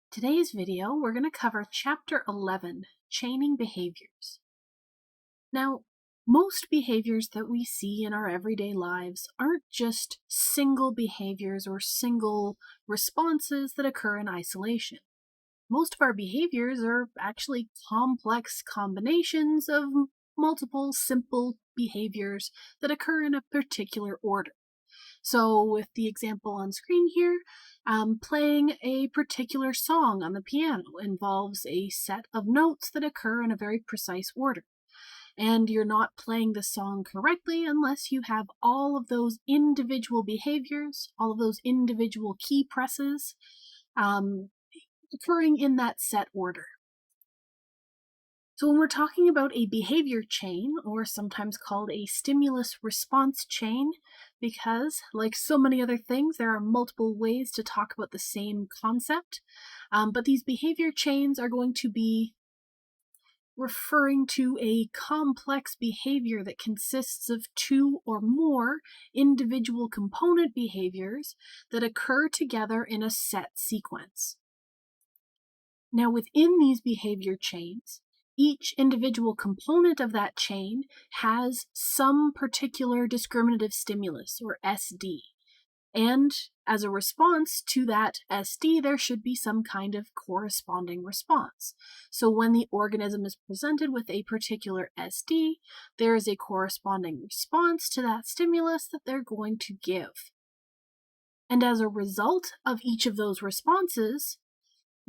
Today's video, we're going to cover Chapter 11, Chaining Behaviors. Now, most behaviors that we see in our everyday lives aren't just single behaviors or single responses that occur in isolation. Most of our behaviors are actually complex combinations of multiple simple behaviors that occur in a particular order. So with the example on screen here, playing a particular song on the piano involves a set of notes that occur in a very precise order. And you're not playing the song correctly unless you have all of those individual behaviors, all of those individual key presses occurring in that set order. So when we're talking about a behavior chain, or sometimes called a stimulus-response chain, because, like so many other things, there are multiple ways to talk about the same concept, but these behavior chains are going to be referring to a complex behavior that consists of two or more individual component behaviors that occur together in a set sequence. Now, within these behavior chains, each individual component of that chain has some particular discriminative stimulus, or SD. And as a response to that SD, there should be some kind of corresponding response. So when the organism is presented with a particular SD, there is a corresponding response to that stimulus that they're going to give. And as a result of each of those responses,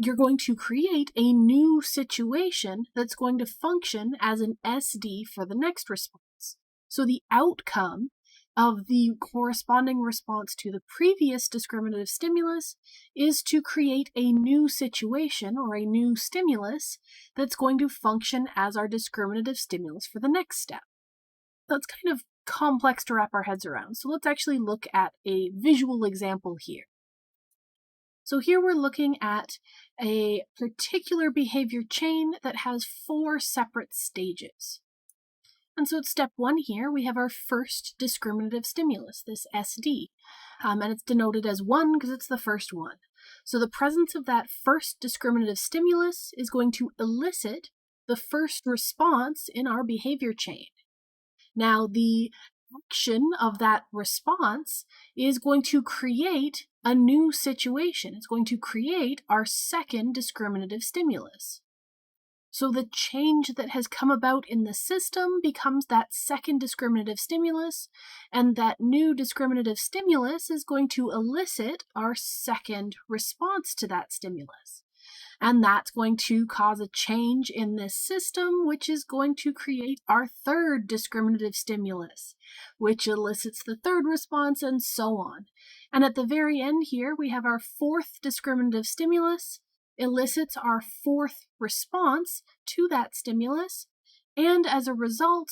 you're going to create a new situation that's going to function as an SD for the next response. So the outcome of the corresponding response to the previous discriminative stimulus is to create a new situation or a new stimulus that's going to function as our discriminative stimulus for the next step. That's kind of complex to wrap our heads around, so let's actually look at a visual example here. So here we're looking at a particular behavior chain that has 4 separate stages. And so at step 1 here, we have our first discriminative stimulus, this SD, and it's denoted as 1 because it's the first one. So the presence of that first discriminative stimulus is going to elicit the first response in our behavior chain. Now, the action of that response is going to create a new situation. It's going to create our second discriminative stimulus. So the change that has come about in the system becomes that second discriminative stimulus, and that new discriminative stimulus is going to elicit our second response to that stimulus. And that's going to cause a change in this system, which is going to create our third discriminative stimulus, which elicits the third response, and so on. And at the very end here, we have our fourth discriminative stimulus, elicits our fourth response to that stimulus, and as a result,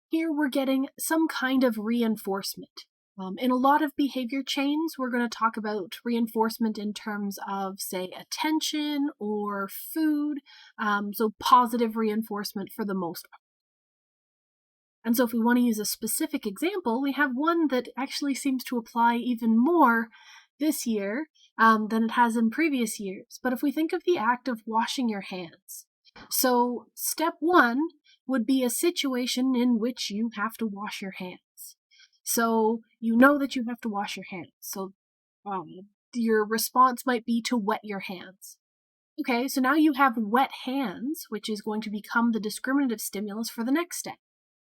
here we're getting some kind of reinforcement. In a lot of behavior chains, we're going to talk about reinforcement in terms of, say, attention or food, so positive reinforcement for the most part. And so if we want to use a specific example, we have one that actually seems to apply even more this year than it has in previous years. But if we think of the act of washing your hands, so step 1 would be a situation in which you have to wash your hands. So you know that you have to wash your hands. So your response might be to wet your hands. Okay, so now you have wet hands, which is going to become the discriminative stimulus for the next step.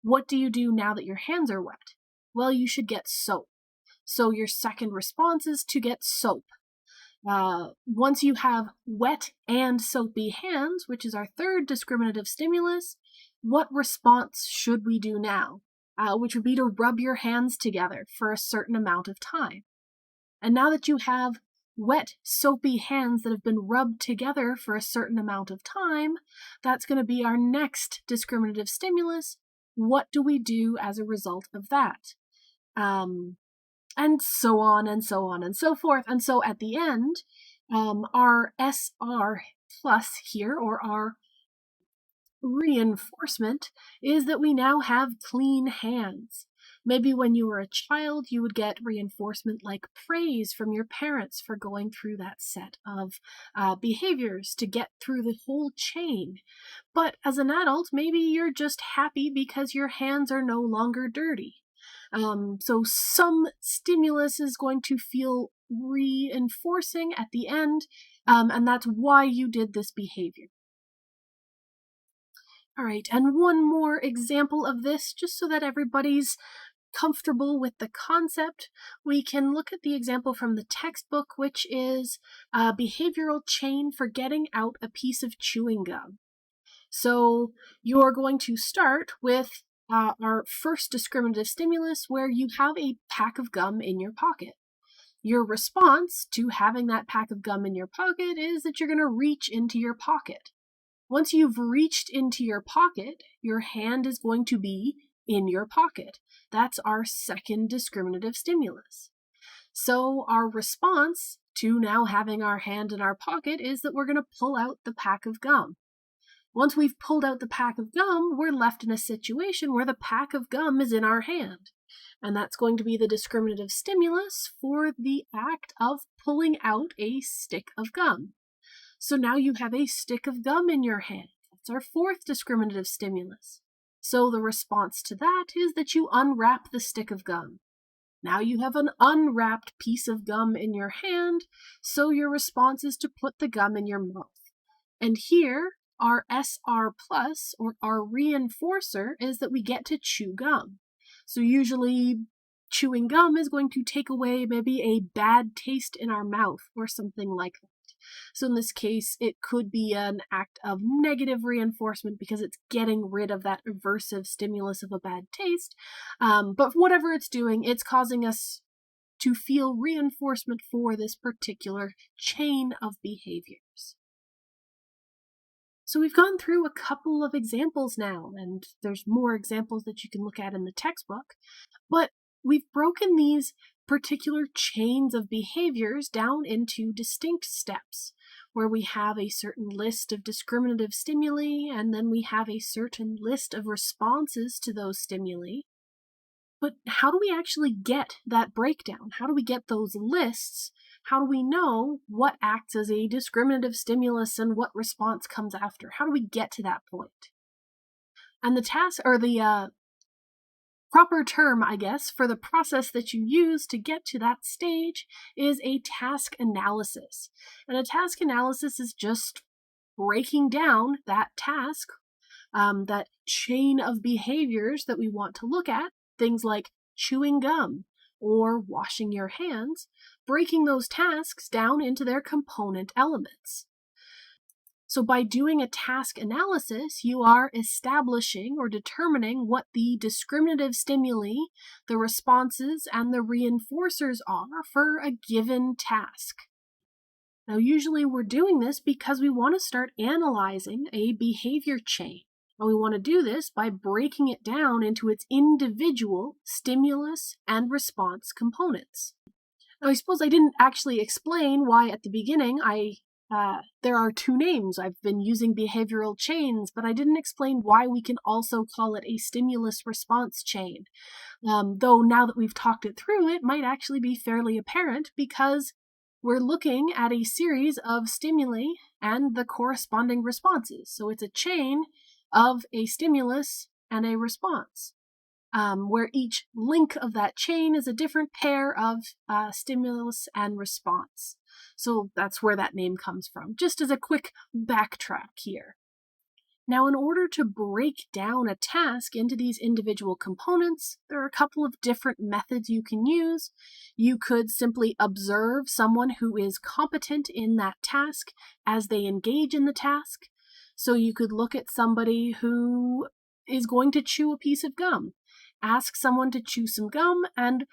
What do you do now that your hands are wet? Well, you should get soap. So your second response is to get soap. Once you have wet and soapy hands, which is our third discriminative stimulus, what response should we do now? Which would be to rub your hands together for a certain amount of time. And now that you have wet, soapy hands that have been rubbed together for a certain amount of time, that's going to be our next discriminative stimulus. What do we do as a result of that? And so on and so on and so forth. And so at the end, our SR plus here, or our reinforcement, is that we now have clean hands. Maybe when you were a child, you would get reinforcement like praise from your parents for going through that set of behaviors to get through the whole chain. But as an adult, maybe you're just happy because your hands are no longer dirty. So some stimulus is going to feel reinforcing at the end, and that's why you did this behavior. All right, and one more example of this, just so that everybody's comfortable with the concept, we can look at the example from the textbook, which is a behavioral chain for getting out a piece of chewing gum. So you're going to start with our first discriminative stimulus, where you have a pack of gum in your pocket. Your response to having that pack of gum in your pocket is that you're going to reach into your pocket. Once you've reached into your pocket, your hand is going to be in your pocket. That's our second discriminative stimulus. So our response to now having our hand in our pocket is that we're going to pull out the pack of gum. Once we've pulled out the pack of gum, we're left in a situation where the pack of gum is in our hand. And that's going to be the discriminative stimulus for the act of pulling out a stick of gum. So now you have a stick of gum in your hand. That's our fourth discriminative stimulus. So the response to that is that you unwrap the stick of gum. Now you have an unwrapped piece of gum in your hand, so your response is to put the gum in your mouth. And here, our SR plus, or our reinforcer, is that we get to chew gum. So usually chewing gum is going to take away maybe a bad taste in our mouth or something like that. So in this case, it could be an act of negative reinforcement because it's getting rid of that aversive stimulus of a bad taste. But whatever it's doing, it's causing us to feel reinforcement for this particular chain of behaviors. So we've gone through a couple of examples now, and there's more examples that you can look at in the textbook, but we've broken these particular chains of behaviors down into distinct steps, where we have a certain list of discriminative stimuli, and then we have a certain list of responses to those stimuli. But how do we actually get that breakdown? How do we get those lists? How do we know what acts as a discriminative stimulus and what response comes after? How do we get to that point? And the task, or the proper term, I guess, for the process that you use to get to that stage is a task analysis. And a task analysis is just breaking down that task, that chain of behaviors that we want to look at, things like chewing gum or washing your hands, breaking those tasks down into their component elements. So by doing a task analysis, you are establishing or determining what the discriminative stimuli, the responses, and the reinforcers are for a given task. Now, usually we're doing this because we want to start analyzing a behavior chain. And we want to do this by breaking it down into its individual stimulus and response components. Now, I suppose I didn't actually explain why at the beginning there are two names. I've been using behavioral chains, but I didn't explain why we can also call it a stimulus-response chain. Though now that we've talked it through, it might actually be fairly apparent because we're looking at a series of stimuli and the corresponding responses. So it's a chain of a stimulus and a response, where each link of that chain is a different pair of stimulus and response. So that's where that name comes from, just as a quick backtrack here. Now, in order to break down a task into these individual components, there are a couple of different methods you can use. You could simply observe someone who is competent in that task as they engage in the task. So you could look at somebody who is going to chew a piece of gum, ask someone to chew some gum, and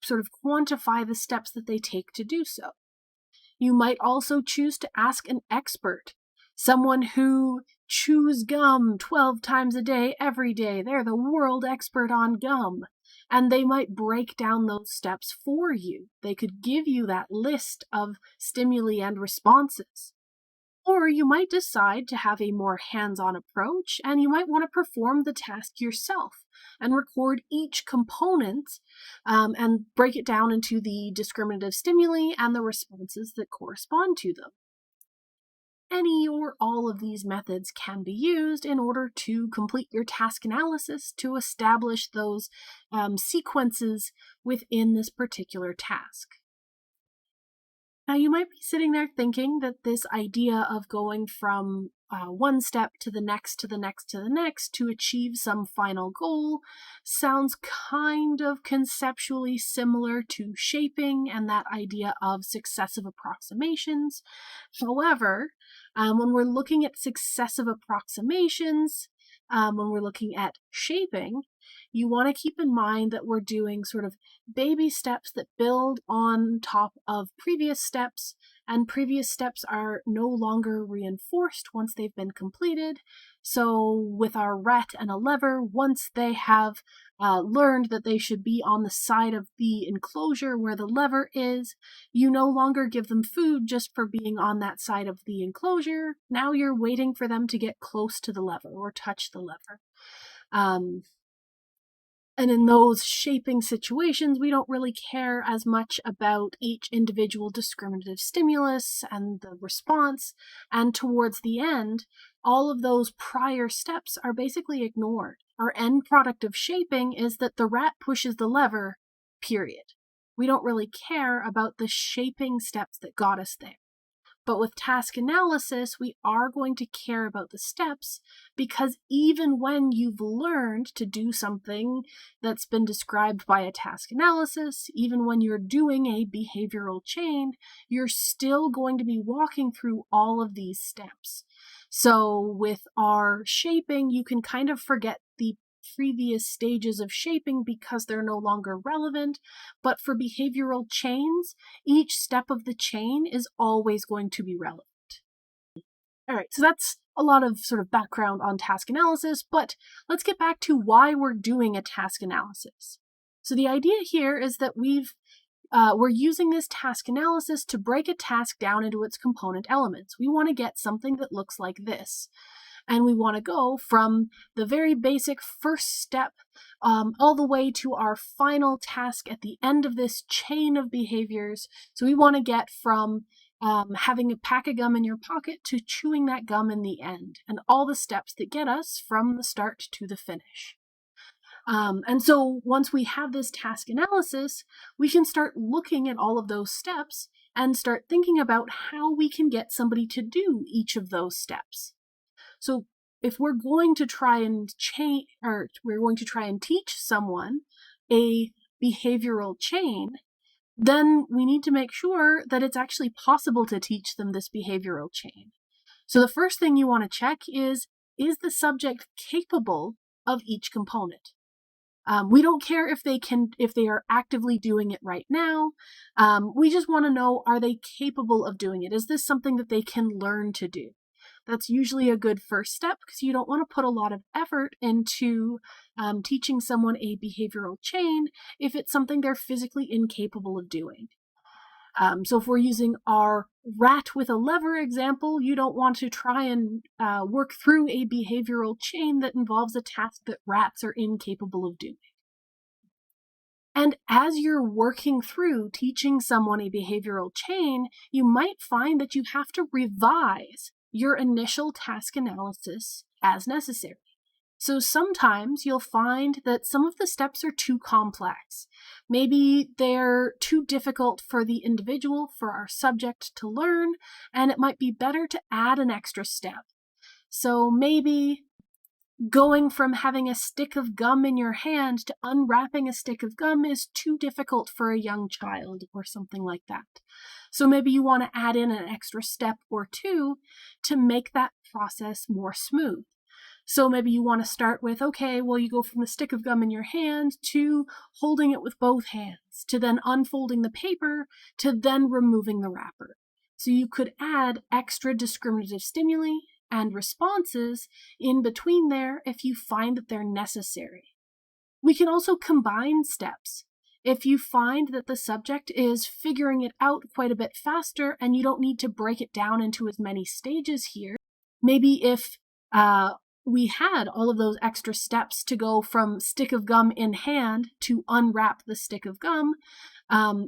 sort of quantify the steps that they take to do so. You might also choose to ask an expert, someone who chews gum 12 times a day, every day. They're the world expert on gum, and they might break down those steps for you. They could give you that list of stimuli and responses. Or you might decide to have a more hands-on approach, and you might want to perform the task yourself. and record each component and break it down into the discriminative stimuli and the responses that correspond to them. Any or all of these methods can be used in order to complete your task analysis to establish those sequences within this particular task. Now, you might be sitting there thinking that this idea of going from one step to the next, to the next, to the next to achieve some final goal sounds kind of conceptually similar to shaping and that idea of successive approximations. However, when we're looking at successive approximations, when we're looking at shaping, you want to keep in mind that we're doing sort of baby steps that build on top of previous steps, and previous steps are no longer reinforced once they've been completed. So with our rat and a lever, once they have learned that they should be on the side of the enclosure where the lever is, you no longer give them food just for being on that side of the enclosure. Now you're waiting for them to get close to the lever or touch the lever. And in those shaping situations, we don't really care as much about each individual discriminative stimulus and the response. And towards the end, all of those prior steps are basically ignored. Our end product of shaping is that the rat pushes the lever, period. We don't really care about the shaping steps that got us there. But with task analysis, we are going to care about the steps, because even when you've learned to do something that's been described by a task analysis, even when you're doing a behavioral chain, you're still going to be walking through all of these steps. So with our shaping, you can kind of forget the previous stages of shaping because they're no longer relevant. But for behavioral chains, each step of the chain is always going to be relevant. All right, so that's a lot of sort of background on task analysis, but let's get back to why we're doing a task analysis. So the idea here is that we're using this task analysis to break a task down into its component elements. We want to get something that looks like this. And we want to go from the very basic first step all the way to our final task at the end of this chain of behaviors. So we want to get from having a pack of gum in your pocket to chewing that gum in the end, and all the steps that get us from the start to the finish. And so once we have this task analysis, we can start looking at all of those steps and start thinking about how we can get somebody to do each of those steps. So if we're going to try and teach someone a behavioral chain, then we need to make sure that it's actually possible to teach them this behavioral chain. So the first thing you want to check is the subject capable of each component? We don't care if they are actively doing it right now. We just want to know, are they capable of doing it? Is this something that they can learn to do? That's usually a good first step, because you don't want to put a lot of effort into teaching someone a behavioral chain if it's something they're physically incapable of doing. So if we're using our rat with a lever example, you don't want to try and work through a behavioral chain that involves a task that rats are incapable of doing. And as you're working through teaching someone a behavioral chain, you might find that you have to revise your initial task analysis as necessary. So sometimes you'll find that some of the steps are too complex. Maybe they're too difficult for the individual, for our subject to learn, and it might be better to add an extra step. So maybe going from having a stick of gum in your hand to unwrapping a stick of gum is too difficult for a young child, or something like that. So maybe you want to add in an extra step or two to make that process more smooth. So maybe you want to start with, okay, well, you go from the stick of gum in your hand to holding it with both hands, to then unfolding the paper, to then removing the wrapper. So you could add extra discriminative stimuli and responses in between there if you find that they're necessary. We can also combine steps. If you find that the subject is figuring it out quite a bit faster and you don't need to break it down into as many stages here, maybe if we had all of those extra steps to go from stick of gum in hand to unwrap the stick of gum.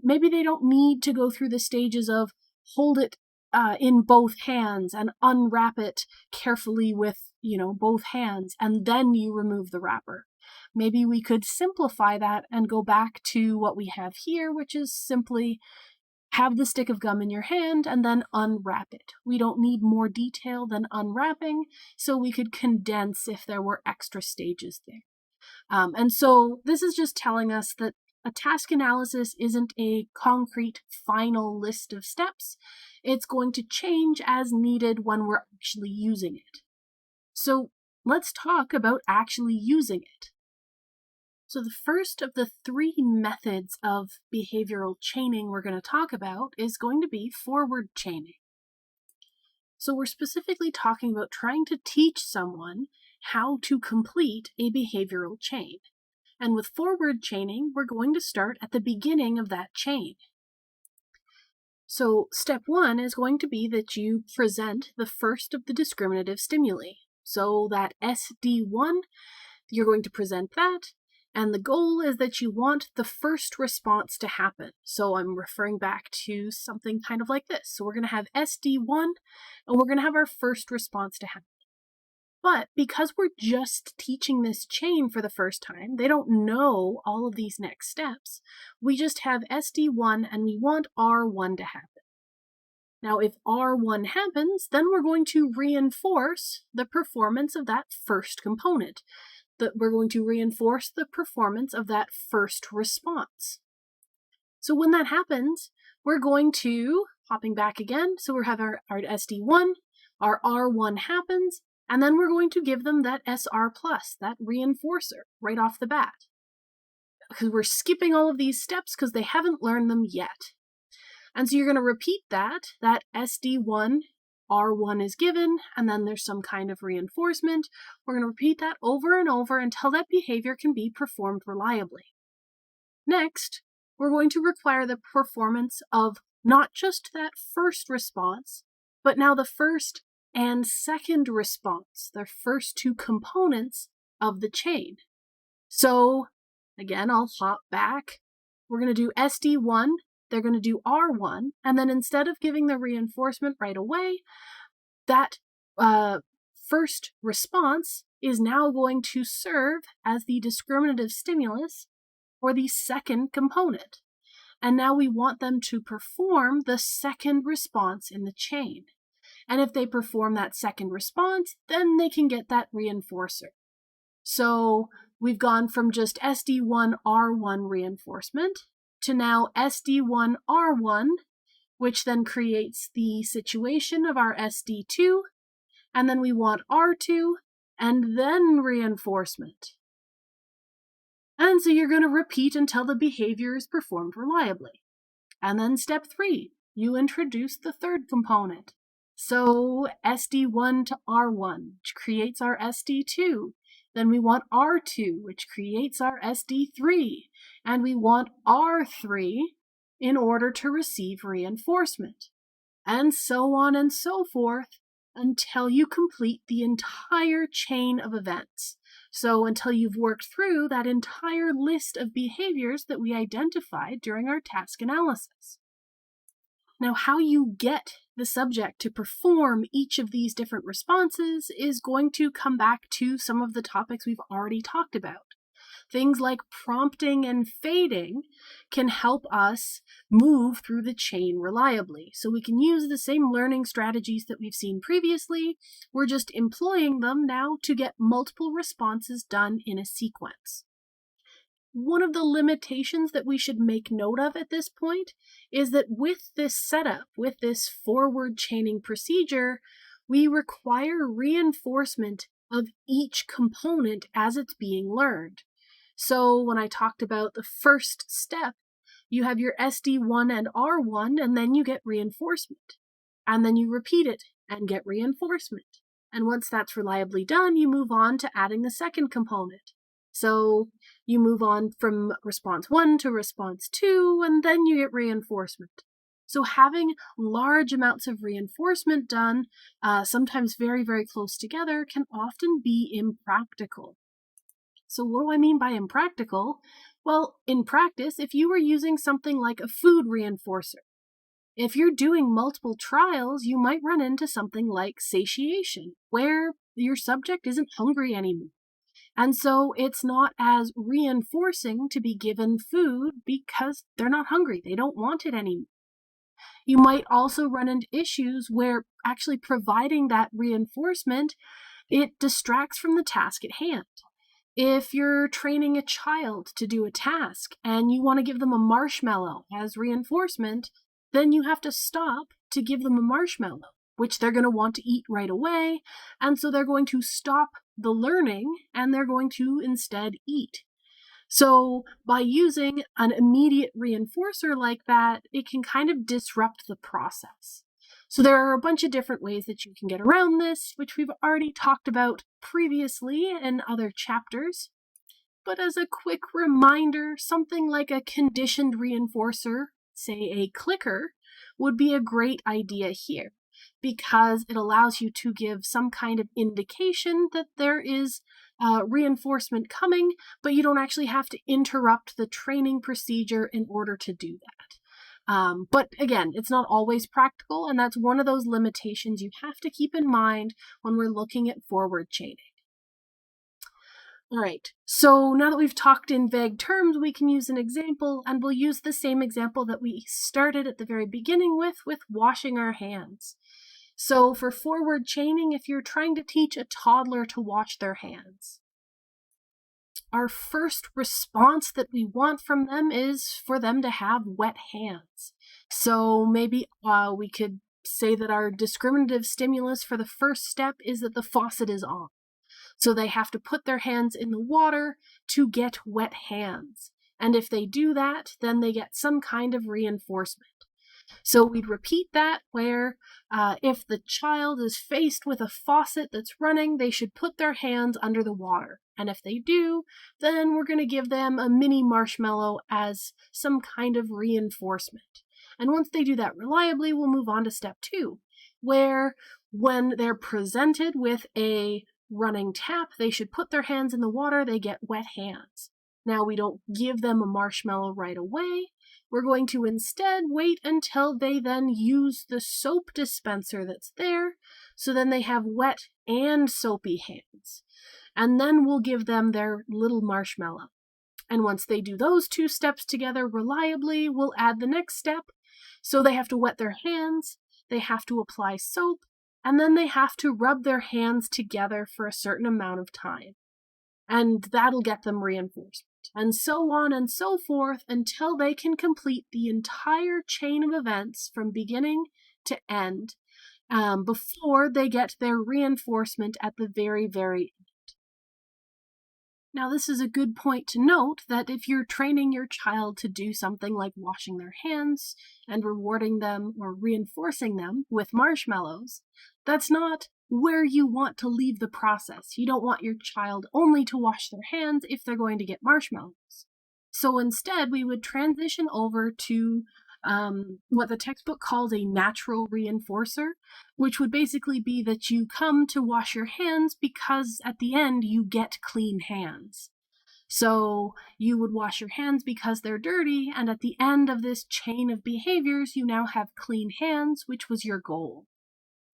Maybe they don't need to go through the stages of hold it in both hands and unwrap it carefully with, both hands, and then you remove the wrapper. Maybe we could simplify that and go back to what we have here, which is simply have the stick of gum in your hand and then unwrap it. We don't need more detail than unwrapping, so we could condense if there were extra stages there. And so this is just telling us that a task analysis isn't a concrete final list of steps. It's going to change as needed when we're actually using it. So let's talk about actually using it. So the first of the 3 methods of behavioral chaining we're going to talk about is going to be forward chaining. So we're specifically talking about trying to teach someone how to complete a behavioral chain. And with forward chaining, we're going to start at the beginning of that chain. So step 1 is going to be that you present the first of the discriminative stimuli. So that SD1, you're going to present that. And the goal is that you want the first response to happen. So I'm referring back to something kind of like this. So we're going to have SD1, and we're going to have our first response to happen. But because we're just teaching this chain for the first time, they don't know all of these next steps. We just have SD1, and we want R1 to happen. Now, if R1 happens, then we're going to reinforce the performance of that first component. That we're going to reinforce the performance of that first response. So when that happens, we're going to, hopping back again, so we have our SD1, our R1 happens, and then we're going to give them that SR+, that reinforcer, right off the bat. Because we're skipping all of these steps because they haven't learned them yet. And so you're going to repeat that SD1, R1 is given, and then there's some kind of reinforcement. We're going to repeat that over and over until that behavior can be performed reliably. Next, we're going to require the performance of not just that first response, but now the first and second response, the first 2 components of the chain. So, again, I'll hop back. We're going to do SD1. They're going to do R1, and then instead of giving the reinforcement right away, that first response is now going to serve as the discriminative stimulus for the second component. And now we want them to perform the second response in the chain. And if they perform that second response, then they can get that reinforcer. So we've gone from just SD1 R1 reinforcement to now SD1 R1, which then creates the situation of our SD2, and then we want R2, and then reinforcement. And so you're going to repeat until the behavior is performed reliably. And then step 3, you introduce the third component. So SD1 to R1, which creates our SD2. Then we want R2, which creates our SD3. And we want R3 in order to receive reinforcement. And so on and so forth until you complete the entire chain of events. So until you've worked through that entire list of behaviors that we identified during our task analysis. Now, how you get the subject to perform each of these different responses is going to come back to some of the topics we've already talked about. Things like prompting and fading can help us move through the chain reliably. So we can use the same learning strategies that we've seen previously. We're just employing them now to get multiple responses done in a sequence. One of the limitations that we should make note of at this point is that with this setup, with this forward chaining procedure, we require reinforcement of each component as it's being learned. So when I talked about the first step, you have your SD1 and R1, and then you get reinforcement. And then you repeat it and get reinforcement. And once that's reliably done, you move on to adding the second component. So you move on from response 1 to response 2, and then you get reinforcement. So having large amounts of reinforcement done, sometimes very, very close together, can often be impractical. So what do I mean by impractical? Well, in practice, if you were using something like a food reinforcer, if you're doing multiple trials, you might run into something like satiation, where your subject isn't hungry anymore. And so it's not as reinforcing to be given food because they're not hungry. They don't want it anymore. You might also run into issues where actually providing that reinforcement, it distracts from the task at hand. If you're training a child to do a task and you want to give them a marshmallow as reinforcement, then you have to stop to give them a marshmallow, which they're going to want to eat right away. And so they're going to stop the learning and they're going to instead eat. So by using an immediate reinforcer like that, it can kind of disrupt the process. So there are a bunch of different ways that you can get around this, which we've already talked about previously in other chapters. But as a quick reminder, something like a conditioned reinforcer, say a clicker, would be a great idea here because it allows you to give some kind of indication that there is reinforcement coming, but you don't actually have to interrupt the training procedure in order to do that. But again, it's not always practical, and that's one of those limitations you have to keep in mind when we're looking at forward chaining. All right, so now that we've talked in vague terms, we can use an example, and we'll use the same example that we started at the very beginning with washing our hands. So for forward chaining, if you're trying to teach a toddler to wash their hands, our first response that we want from them is for them to have wet hands. So maybe we could say that our discriminative stimulus for the first step is that the faucet is on. So they have to put their hands in the water to get wet hands. And if they do that, then they get some kind of reinforcement. So we'd repeat that where if the child is faced with a faucet that's running, they should put their hands under the water. And if they do, then we're going to give them a mini marshmallow as some kind of reinforcement. And once they do that reliably, we'll move on to step 2, where when they're presented with a running tap, they should put their hands in the water, they get wet hands. Now we don't give them a marshmallow right away. We're going to instead wait until they then use the soap dispenser that's there, so then they have wet and soapy hands. And then we'll give them their little marshmallow. And once they do those 2 steps together reliably, we'll add the next step. So they have to wet their hands, they have to apply soap, and then they have to rub their hands together for a certain amount of time. And that'll get them reinforcement. And so on and so forth until they can complete the entire chain of events from beginning to end before they get their reinforcement at the very, very end. Now, this is a good point to note that if you're training your child to do something like washing their hands and rewarding them or reinforcing them with marshmallows, that's not where you want to leave the process. You don't want your child only to wash their hands if they're going to get marshmallows. So instead, we would transition over to what the textbook calls a natural reinforcer, which would basically be that you come to wash your hands because at the end you get clean hands. So you would wash your hands because they're dirty, and at the end of this chain of behaviors, you now have clean hands, which was your goal.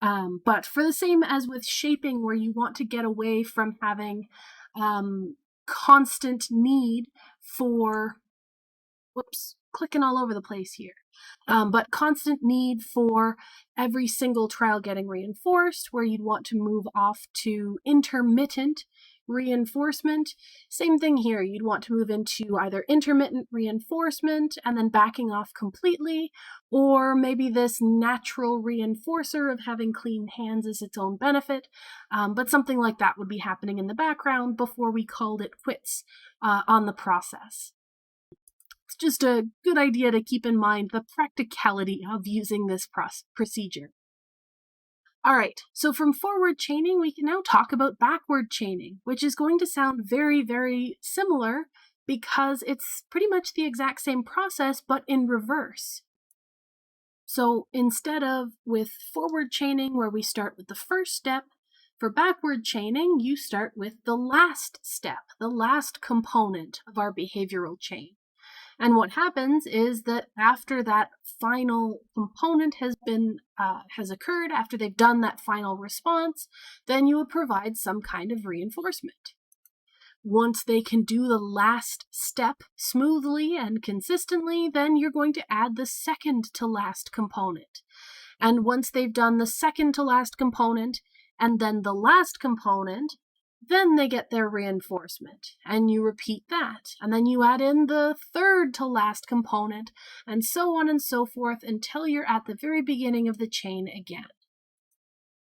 But for the same as with shaping, where you want to get away from having constant need for, clicking all over the place here. But constant need for every single trial getting reinforced, where you'd want to move off to intermittent reinforcement. Same thing here. You'd want to move into either intermittent reinforcement and then backing off completely, or maybe this natural reinforcer of having clean hands is its own benefit. But something like that would be happening in the background before we called it quits on the process. It's just a good idea to keep in mind the practicality of using this procedure. All right, so from forward chaining, we can now talk about backward chaining, which is going to sound very, very similar because it's pretty much the exact same process, but in reverse. So instead of with forward chaining, where we start with the first step, for backward chaining, you start with the last step, the last component of our behavioral chain. And what happens is that after that final component has occurred, after they've done that final response, then you would provide some kind of reinforcement. Once they can do the last step smoothly and consistently, then you're going to add the second to last component. And once they've done the second to last component and then the last component, then they get their reinforcement. And you repeat that. And then you add in the third to last component, and so on and so forth until you're at the very beginning of the chain again.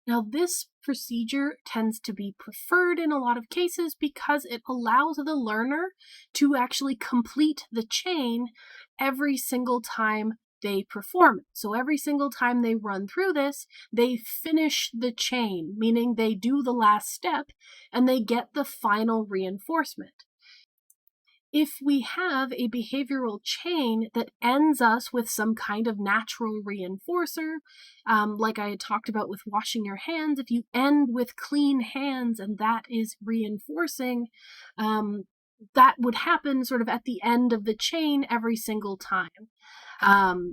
Now, this procedure tends to be preferred in a lot of cases because it allows the learner to actually complete the chain every single time they perform it. So every single time they run through this, they finish the chain, meaning they do the last step and they get the final reinforcement. If we have a behavioral chain that ends us with some kind of natural reinforcer, like I had talked about with washing your hands, if you end with clean hands and that is reinforcing, that would happen sort of at the end of the chain every single time.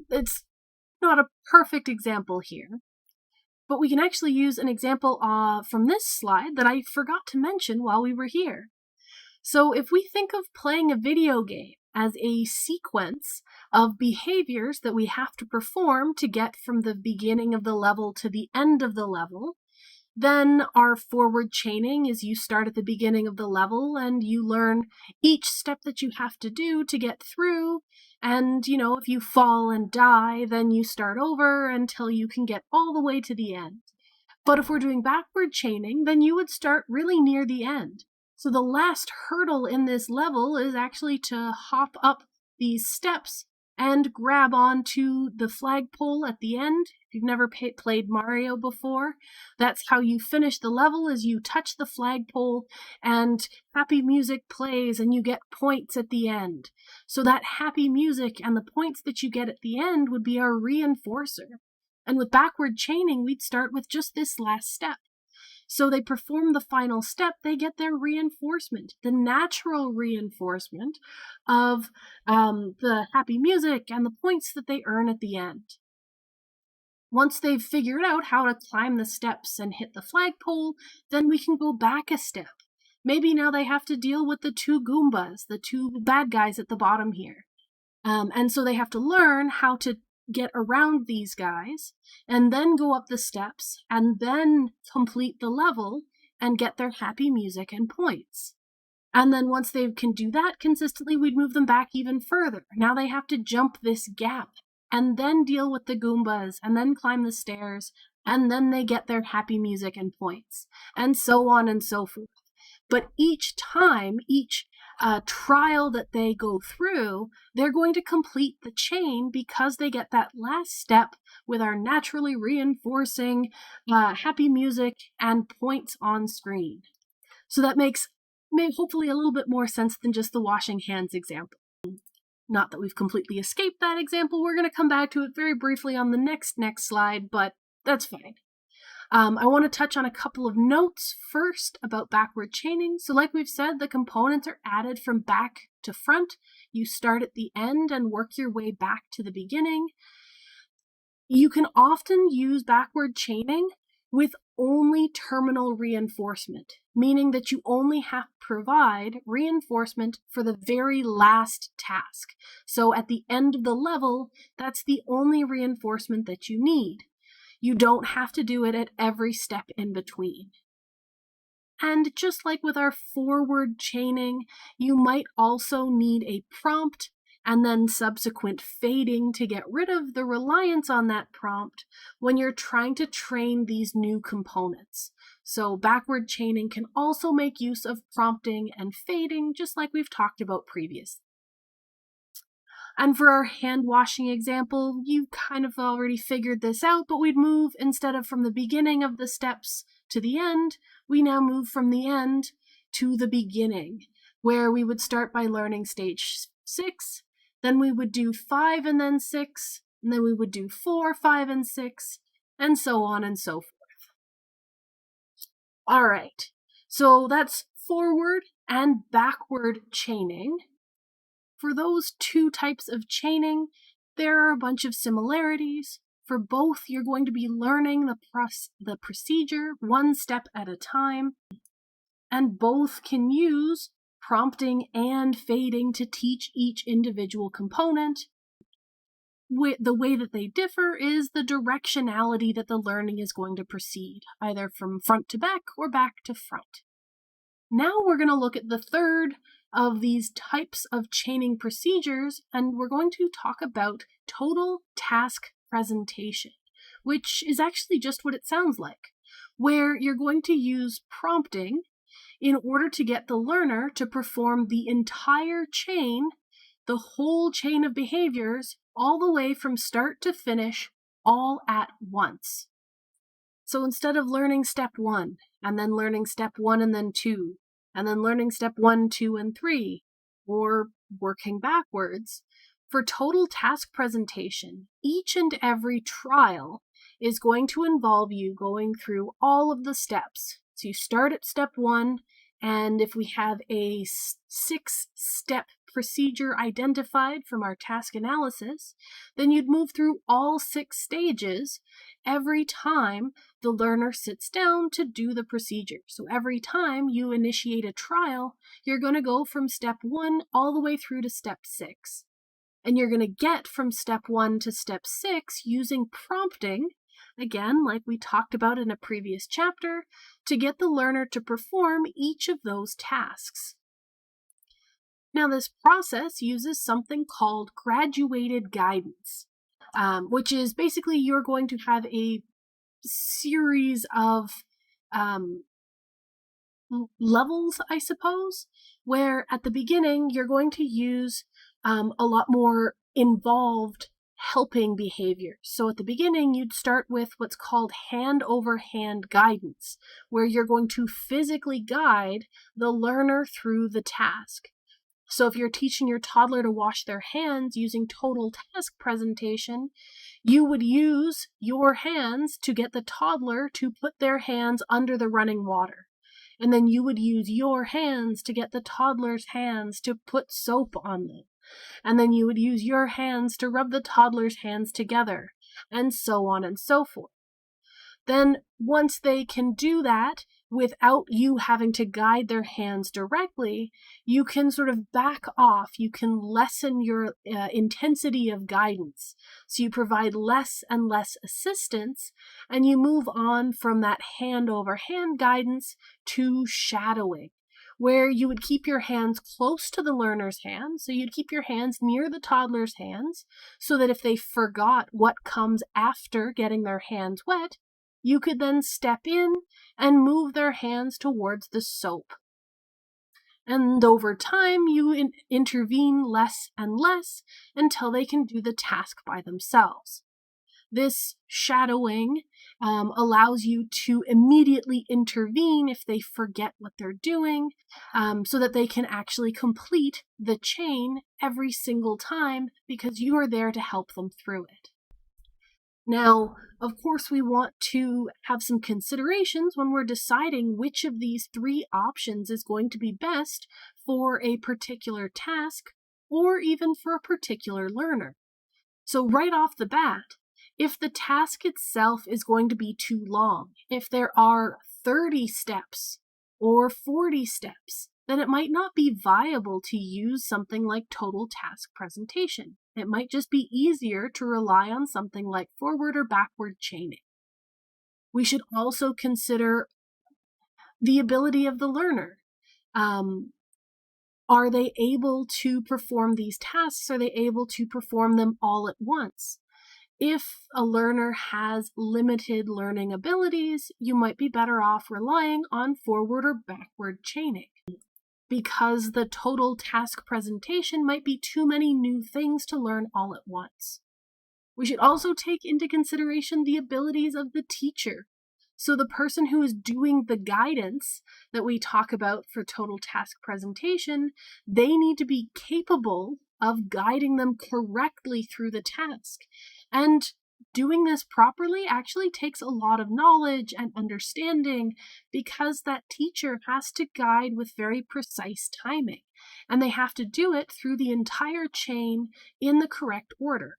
It's not a perfect example here, but we can actually use an example from this slide that I forgot to mention while we were here. So if we think of playing a video game as a sequence of behaviors that we have to perform to get from the beginning of the level to the end of the level, then our forward chaining is you start at the beginning of the level and you learn each step that you have to do to get through. And, if you fall and die, then you start over until you can get all the way to the end. But if we're doing backward chaining, then you would start really near the end. So the last hurdle in this level is actually to hop up these steps and grab onto the flagpole at the end. If you've never played Mario before, that's how you finish the level, is you touch the flagpole and happy music plays and you get points at the end. So that happy music and the points that you get at the end would be our reinforcer. And with backward chaining, we'd start with just this last step. So they perform the final step, they get their reinforcement, the natural reinforcement of the happy music and the points that they earn at the end. Once they've figured out how to climb the steps and hit the flagpole, then we can go back a step. Maybe now they have to deal with the two Goombas, the two bad guys at the bottom here. And so they have to learn how to get around these guys and then go up the steps and then complete the level and get their happy music and points. And then once they can do that consistently, we'd move them back even further. Now they have to jump this gap and then deal with the Goombas and then climb the stairs and then they get their happy music and points, and so on and so forth. But each time, each trial that they go through, they're going to complete the chain because they get that last step with our naturally reinforcing happy music and points on screen. So that makes hopefully a little bit more sense than just the washing hands example. Not that we've completely escaped that example. We're going to come back to it very briefly on the next slide, but that's fine. I want to touch on a couple of notes first about backward chaining. So like we've said, the components are added from back to front. You start at the end and work your way back to the beginning. You can often use backward chaining with only terminal reinforcement, meaning that you only have to provide reinforcement for the very last task. So at the end of the level, that's the only reinforcement that you need. You don't have to do it at every step in between. And just like with our forward chaining, you might also need a prompt and then subsequent fading to get rid of the reliance on that prompt when you're trying to train these new components. So backward chaining can also make use of prompting and fading, just like we've talked about previously. And for our hand washing example, you kind of already figured this out, but we'd move, instead of from the beginning of the steps to the end, we now move from the end to the beginning, where we would start by learning stage 6, then we would do 5 and then 6, and then we would do 4, 5, and 6, and so on and so forth. All right, so that's forward and backward chaining. For those two types of chaining, there are a bunch of similarities. For both, you're going to be learning the procedure one step at a time, and both can use prompting and fading to teach each individual component. The way that they differ is the directionality that the learning is going to proceed, either from front to back or back to front. Now we're going to look at the third of these types of chaining procedures, and we're going to talk about total task presentation, which is actually just what it sounds like, where you're going to use prompting in order to get the learner to perform the entire chain, the whole chain of behaviors, all the way from start to finish, all at once. So instead of learning step 1, and then learning step 1 and then 2, and then learning step 1, 2, and 3, or working backwards, for total task presentation, each and every trial is going to involve you going through all of the steps. So you start at step 1, and if we have a 6-step procedure identified from our task analysis, then you'd move through all 6 stages every time the learner sits down to do the procedure. So every time you initiate a trial, you're going to go from step 1 all the way through to step 6. And you're going to get from step 1 to step 6 using prompting, again, like we talked about in a previous chapter, to get the learner to perform each of those tasks. Now, this process uses something called graduated guidance, which is basically you're going to have a series of levels, I suppose, where at the beginning you're going to use a lot more involved helping behavior. So at the beginning, you'd start with what's called hand-over-hand guidance, where you're going to physically guide the learner through the task. So if you're teaching your toddler to wash their hands using total task presentation, you would use your hands to get the toddler to put their hands under the running water. And then you would use your hands to get the toddler's hands to put soap on them. And then you would use your hands to rub the toddler's hands together, and so on and so forth. Then once they can do that without you having to guide their hands directly, you can sort of back off. You can lessen your intensity of guidance. So you provide less and less assistance, and you move on from that hand-over-hand guidance to shadowing, where you would keep your hands close to the learner's hands. So you'd keep your hands near the toddler's hands so that if they forgot what comes after getting their hands wet, you could then step in and move their hands towards the soap. And over time, you intervene less and less until they can do the task by themselves. This shadowing allows you to immediately intervene if they forget what they're doing, so that they can actually complete the chain every single time because you are there to help them through it. Now, of course, we want to have some considerations when we're deciding which of these 3 options is going to be best for a particular task or even for a particular learner. So right off the bat, if the task itself is going to be too long, if there are 30 steps or 40 steps, then it might not be viable to use something like total task presentation. It might just be easier to rely on something like forward or backward chaining. We should also consider the ability of the learner. Are they able to perform these tasks? Are they able to perform them all at once? If a learner has limited learning abilities, you might be better off relying on forward or backward chaining, because the total task presentation might be too many new things to learn all at once. We should also take into consideration the abilities of the teacher. So the person who is doing the guidance that we talk about for total task presentation, they need to be capable of guiding them correctly through the task. And doing this properly actually takes a lot of knowledge and understanding because that teacher has to guide with very precise timing, and they have to do it through the entire chain in the correct order.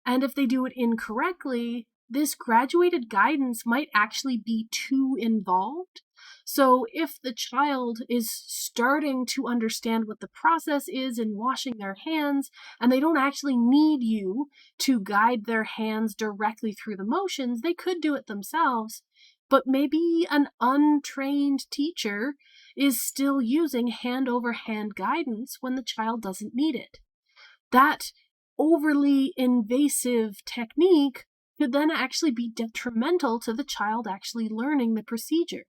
And if they do it incorrectly, this graduated guidance might actually be too involved. So if the child is starting to understand what the process is in washing their hands, and they don't actually need you to guide their hands directly through the motions, they could do it themselves. But maybe an untrained teacher is still using hand over hand guidance when the child doesn't need it. That overly invasive technique could then actually be detrimental to the child actually learning the procedure.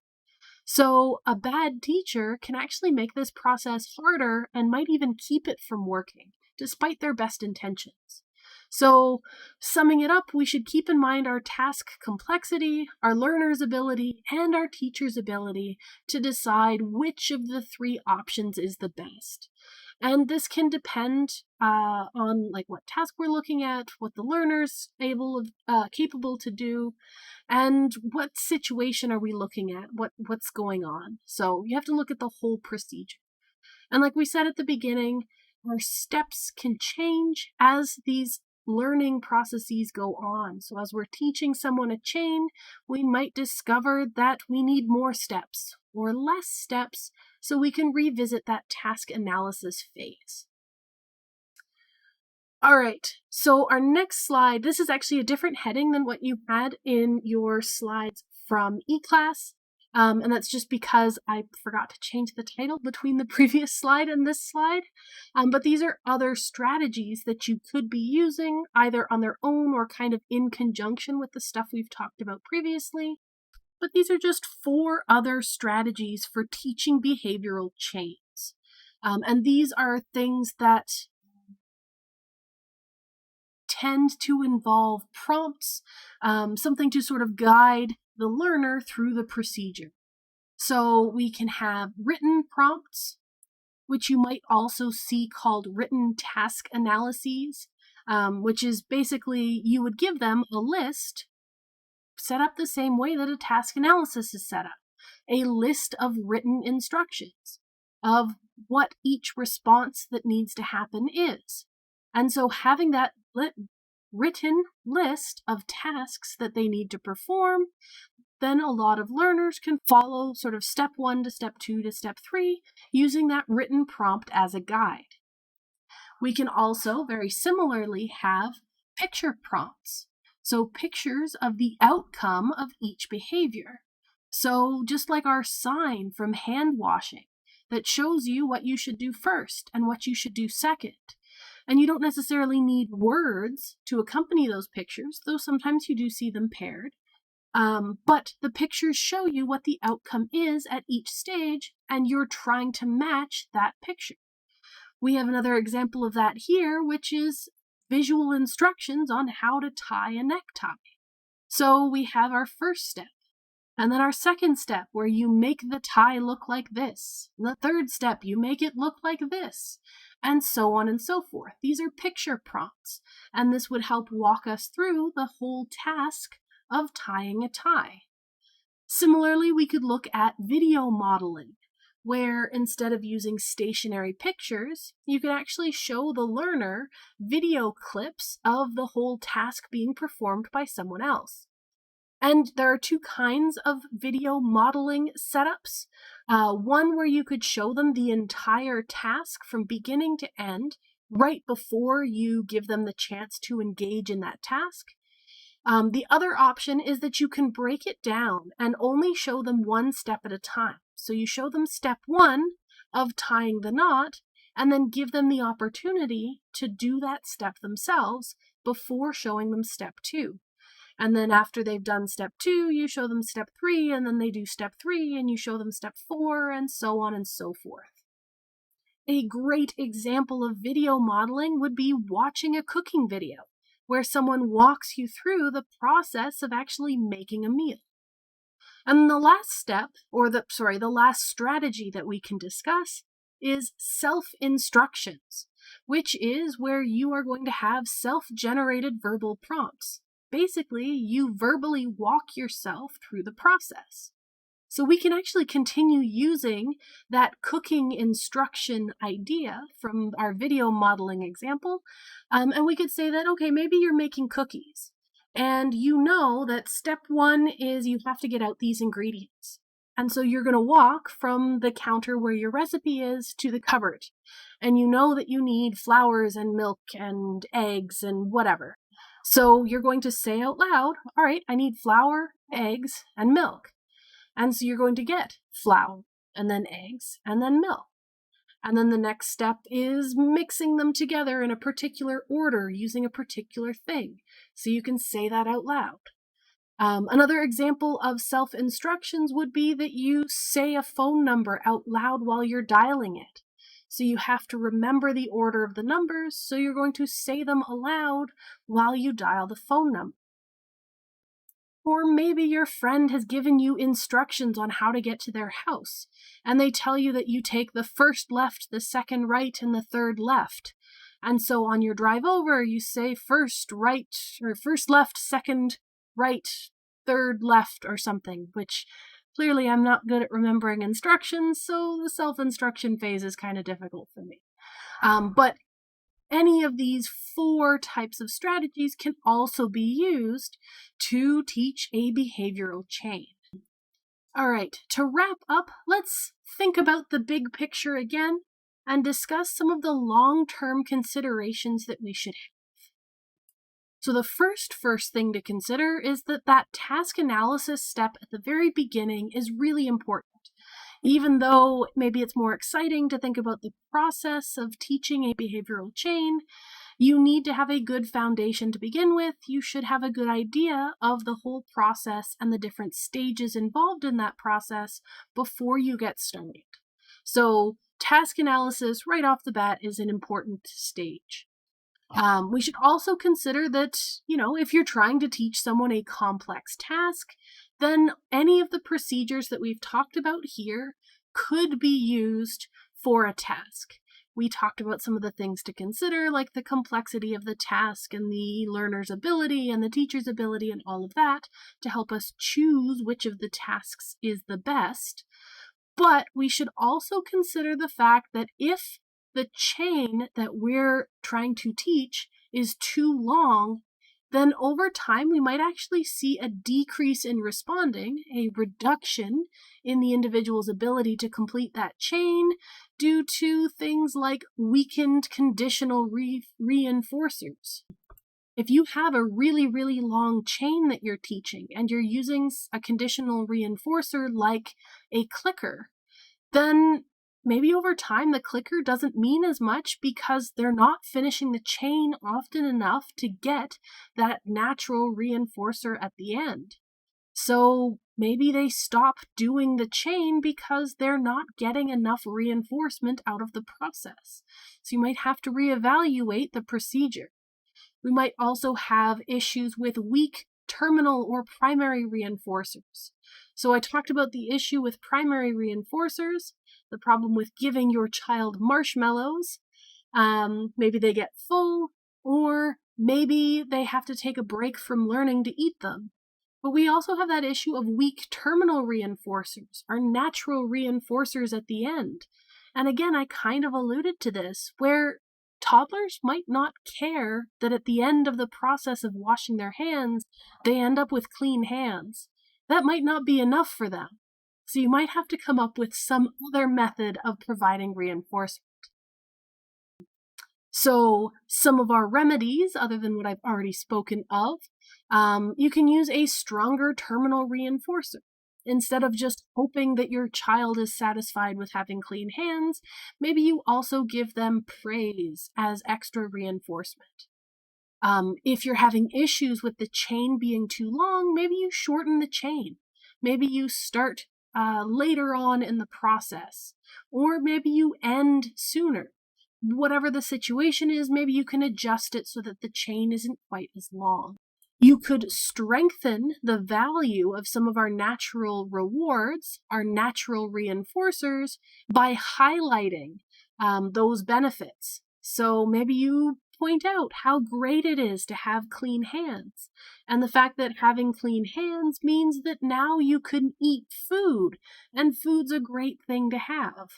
So a bad teacher can actually make this process harder and might even keep it from working, despite their best intentions. So, summing it up, we should keep in mind our task complexity, our learner's ability, and our teacher's ability to decide which of the three options is the best. And this can depend on like what task we're looking at, what the learner's capable to do, and what situation are we looking at, what's going on. So you have to look at the whole procedure. And like we said at the beginning, our steps can change as these learning processes go on. So as we're teaching someone a chain, we might discover that we need more steps or less steps so we can revisit that task analysis phase. All right, so our next slide, this is actually a different heading than what you had in your slides from eClass. And that's just because I forgot to change the title between the previous slide and this slide. But these are other strategies that you could be using either on their own or kind of in conjunction with the stuff we've talked about previously. But these are just 4 other strategies for teaching behavioral chains. And these are things that tend to involve prompts, something to sort of guide the learner through the procedure. So we can have written prompts, which you might also see called written task analyses, which is basically you would give them a list set up the same way that a task analysis is set up, a list of written instructions of what each response that needs to happen is. And so having that written list of tasks that they need to perform, then a lot of learners can follow sort of step 1 to step 2 to step 3 using that written prompt as a guide. We can also very similarly have picture prompts. So pictures of the outcome of each behavior. So just like our sign from hand washing that shows you what you should do first and what you should do second. And you don't necessarily need words to accompany those pictures, though sometimes you do see them paired. But the pictures show you what the outcome is at each stage, and you're trying to match that picture. We have another example of that here, which is visual instructions on how to tie a necktie. So we have our first step, and then our second step where you make the tie look like this. The third step, you make it look like this, and so on and so forth. These are picture prompts, and this would help walk us through the whole task of tying a tie. Similarly, we could look at video modeling, where instead of using stationary pictures, you could actually show the learner video clips of the whole task being performed by someone else. And there are 2 kinds of video modeling setups. One where you could show them the entire task from beginning to end right before you give them the chance to engage in that task. The other option is that you can break it down and only show them one step at a time. So you show them step 1 of tying the knot, and then give them the opportunity to do that step themselves before showing them step 2. And then after they've done step 2, you show them step 3, and then they do step 3, and you show them step 4, and so on and so forth. A great example of video modeling would be watching a cooking video, where someone walks you through the process of actually making a meal. And the last step, or the last strategy that we can discuss is self-instructions. which is where you are going to have self-generated verbal prompts. Basically, you verbally walk yourself through the process. So we can actually continue using that cooking instruction idea from our video modeling example. And we could say that, okay, maybe you're making cookies. And you know that step one is you have to get out these ingredients. And so you're going to walk from the counter where your recipe is to the cupboard. And you know that you need flours and milk and eggs and whatever. So you're going to say out loud, all right, I need flour, eggs, and milk. And so you're going to get flour, and then eggs, and then milk. And then the next step is mixing them together in a particular order using a particular thing. So you can say that out loud. Another example of self-instructions would be that you say a phone number out loud while you're dialing it. So you have to remember the order of the numbers, so you're going to say them aloud while you dial the phone number. Or maybe your friend has given you instructions on how to get to their house, and they tell you that you take the first left, the second right, and the third left. And so on your drive over, you say first right, or first left, second right, third left, or something, which clearly I'm not good at remembering instructions, so the self-instruction phase is kind of difficult for me. But any of these 4 types of strategies can also be used to teach a behavioral chain. All right, to wrap up, let's think about the big picture again and discuss some of the long-term considerations that we should have. So the first thing to consider is that task analysis step at the very beginning is really important. Even though maybe it's more exciting to think about the process of teaching a behavioral chain, you need to have a good foundation to begin with. You should have a good idea of the whole process and the different stages involved in that process before you get started. So task analysis right off the bat is an important stage. We should also consider that, if you're trying to teach someone a complex task, then any of the procedures that we've talked about here could be used for a task. We talked about some of the things to consider, like the complexity of the task and the learner's ability and the teacher's ability and all of that, to help us choose which of the tasks is the best. But we should also consider the fact that if the chain that we're trying to teach is too long, then over time we might actually see a decrease in responding, a reduction in the individual's ability to complete that chain due to things like weakened conditional reinforcers. If you have a really, really long chain that you're teaching and you're using a conditional reinforcer like a clicker, then maybe over time the clicker doesn't mean as much because they're not finishing the chain often enough to get that natural reinforcer at the end. So maybe they stop doing the chain because they're not getting enough reinforcement out of the process. So you might have to reevaluate the procedure. We might also have issues with weak terminal or primary reinforcers. So I talked about the issue with primary reinforcers, the problem with giving your child marshmallows. Maybe they get full, or maybe they have to take a break from learning to eat them. But we also have that issue of weak terminal reinforcers, our natural reinforcers at the end. And again, I kind of alluded to this, where toddlers might not care that at the end of the process of washing their hands, they end up with clean hands. That might not be enough for them. So you might have to come up with some other method of providing reinforcement. So some of our remedies, other than what I've already spoken of, you can use a stronger terminal reinforcer. Instead of just hoping that your child is satisfied with having clean hands, maybe you also give them praise as extra reinforcement. If you're having issues with the chain being too long, maybe you shorten the chain. Maybe you start later on in the process, or maybe you end sooner. Whatever the situation is, maybe you can adjust it so that the chain isn't quite as long. You could strengthen the value of some of our natural rewards, our natural reinforcers, by highlighting those benefits. So maybe you point out how great it is to have clean hands, and the fact that having clean hands means that now you can eat food, and food's a great thing to have.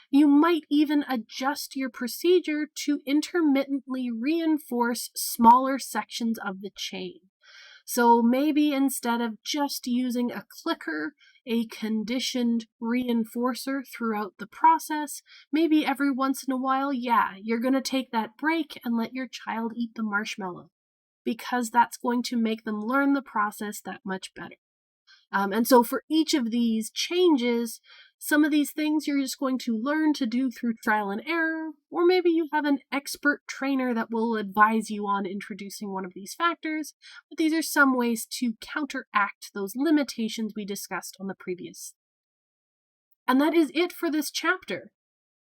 You might even adjust your procedure to intermittently reinforce smaller sections of the chain. So maybe instead of just using a clicker, a conditioned reinforcer throughout the process, maybe every once in a while, you're going to take that break and let your child eat the marshmallow, because that's going to make them learn the process that much better. And so for each of these changes, some of these things you're just going to learn to do through trial and error, or maybe you have an expert trainer that will advise you on introducing one of these factors, but these are some ways to counteract those limitations we discussed on the previous. And that is it for this chapter.